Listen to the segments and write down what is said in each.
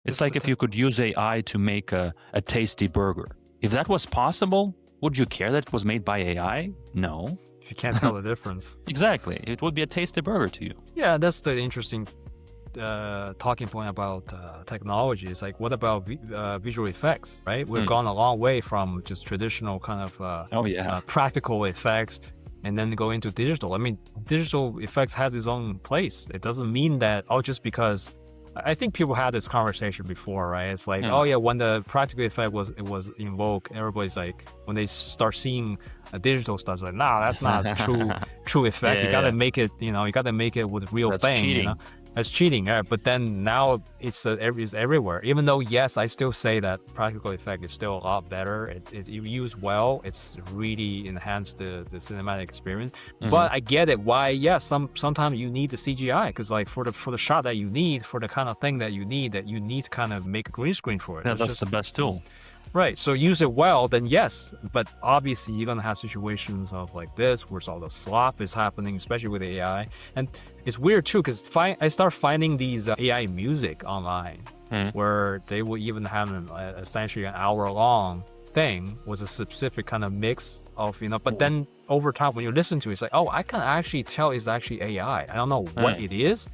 It's like if you could use AI to make a tasty burger. If that was possible, would you care that it was made by AI? No. If you can't tell the difference. Exactly. It would be a tasty burger to you. Yeah, that's the interesting talking point about technology. It's like, what about visual effects, right? We've gone a long way from just traditional kind of practical effects and then go into digital. I mean, digital effects has its own place. It doesn't mean that, just because I think people had this conversation before, right? It's like, when the practical effect was invoked, everybody's like, when they start seeing digital stuff, it's like, nah, that's not true effect. You gotta make it, you gotta make it with real thing. Cheating. That's cheating, right? But then now it's everywhere. Even though, yes, I still say that practical effect is still a lot better. It used well, it's really enhanced the cinematic experience. But I get it. Why? Yes, sometimes you need the CGI because like for the shot that you need, for the kind of thing that you need to kind of make a green screen for it. Yeah, that's the best tool. Right, so use it well, then yes, but obviously you're gonna have situations of like this where all the slop is happening, especially with AI. And it's weird too, because I start finding these AI music online where they will even have essentially an hour-long thing with a specific kind of mix of, but then over time when you listen to it, it's like, I can actually tell it's actually AI. I don't know what it is.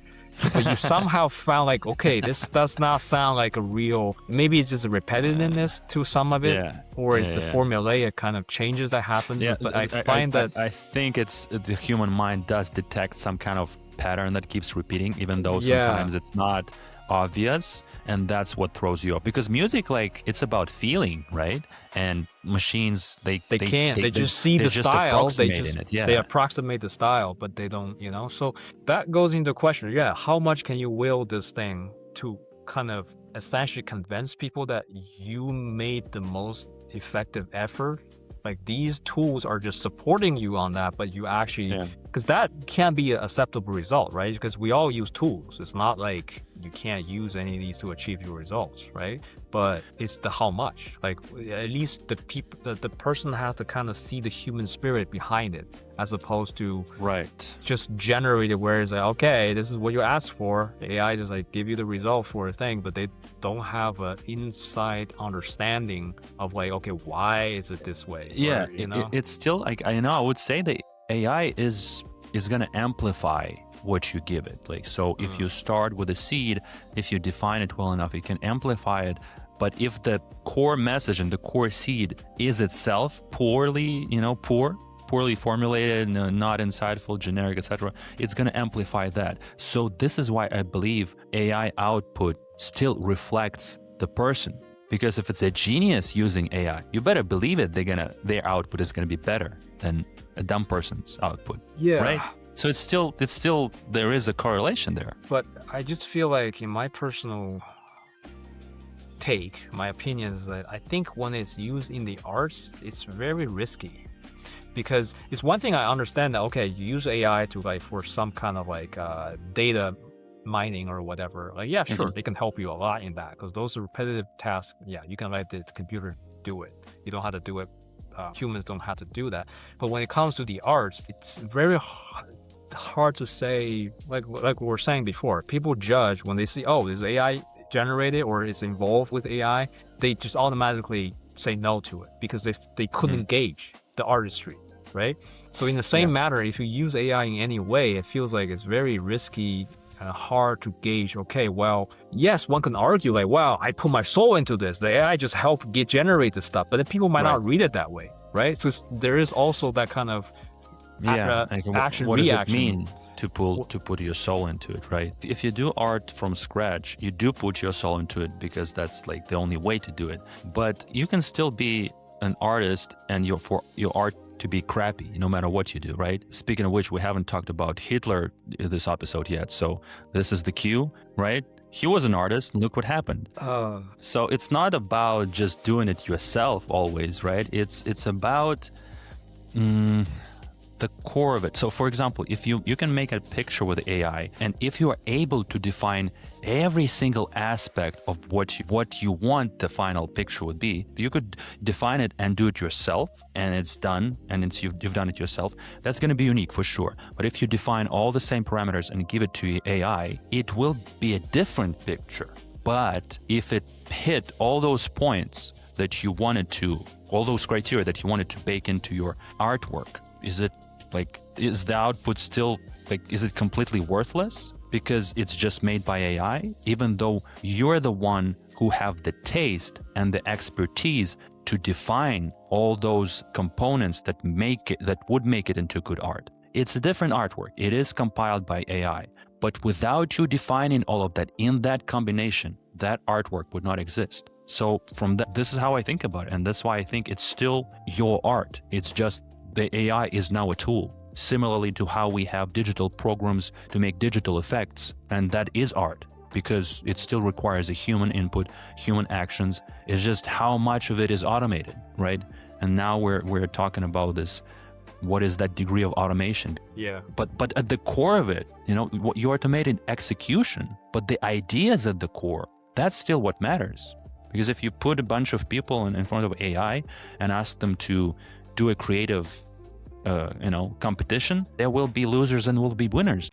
But you somehow found like, okay, this does not sound like a real, maybe it's just a repetitiveness to some of it, or it's the formulaic kind of changes that happens. Yeah, but I find that I think it's the human mind does detect some kind of pattern that keeps repeating, even though sometimes it's not obvious, and that's what throws you off. Because music, like, it's about feeling, right? And machines, they just see the style, they approximate the style, but they don't, So that goes into the question, how much can you will this thing to kind of essentially convince people that you made the most effective effort? Like, these tools are just supporting you on that, but you actually, because that can be an acceptable result, right? Because we all use tools. It's not like you can't use any of these to achieve your results, right? But it's the how much. Like, at least the person has to kind of see the human spirit behind it, as opposed to just generate it where it's like, okay, this is what you asked for. The AI just like give you the result for a thing, but they don't have an inside understanding of like, okay, why is it this way? Yeah, or, it's still like, I would say the AI is going to amplify what you give it. Like, so if you start with a seed, if you define it well enough, it can amplify it. But if the core message and the core seed is itself poorly formulated, not insightful, generic, etc., it's going to amplify that. So this is why I believe AI output still reflects the person. Because if it's a genius using AI, you better believe it, their output is going to be better than a dumb person's output. Yeah. Right? So it's still there is a correlation there. But I just feel like, in my personal take, my opinion is that I think when it's used in the arts, it's very risky. Because it's one thing I understand that, okay, you use AI to like for some kind of like data mining or whatever. Like, yeah, sure, they can help you a lot in that, because those are repetitive tasks. Yeah, you can let the computer do it. You don't have to do it. Humans don't have to do that. But when it comes to the arts, it's very hard to say. Like we were saying before, people judge when they see, is AI generated or is involved with AI. They just automatically say no to it because they couldn't gauge the artistry, right? So in the same matter, if you use AI in any way, it feels like it's very risky and hard to gauge. Okay, well, yes, one can argue like, well, I put my soul into this. The AI just helped generate the stuff, but then people might not read it that way, right? So there is also that kind of action what reaction. Does it mean to put your soul into it, right? If you do art from scratch, you do put your soul into it because that's like the only way to do it. But you can still be an artist and for your art to be crappy no matter what you do, right? Speaking of which, we haven't talked about Hitler this episode yet, so this is the cue, right? He was an artist, look what happened. So it's not about just doing it yourself always, right? It's about the core of it. So for example, if you can make a picture with AI, and if you are able to define every single aspect of what you want the final picture would be, you could define it and do it yourself, and it's done, and you've done it yourself. That's going to be unique for sure. But if you define all the same parameters and give it to AI, it will be a different picture. But if it hit all those points that you wanted to, all those criteria that you wanted to bake into your artwork, is the output still, is it completely worthless because it's just made by AI, even though you're the one who have the taste and the expertise to define all those components that would make it into good art? It's a different artwork. It is compiled by AI, but without you defining all of that in that combination, that artwork would not exist. So from that, this is how I think about it. And that's why I think it's still your art. It's just the AI is now a tool, similarly to how we have digital programs to make digital effects. And that is art because it still requires a human input, human actions. It's just how much of it is automated, right? And now we're talking about this. What is that degree of automation? Yeah. But at the core of it, you automated execution, but the ideas at the core, that's still what matters. Because if you put a bunch of people in front of AI and ask them to do a creative, competition, there will be losers and will be winners.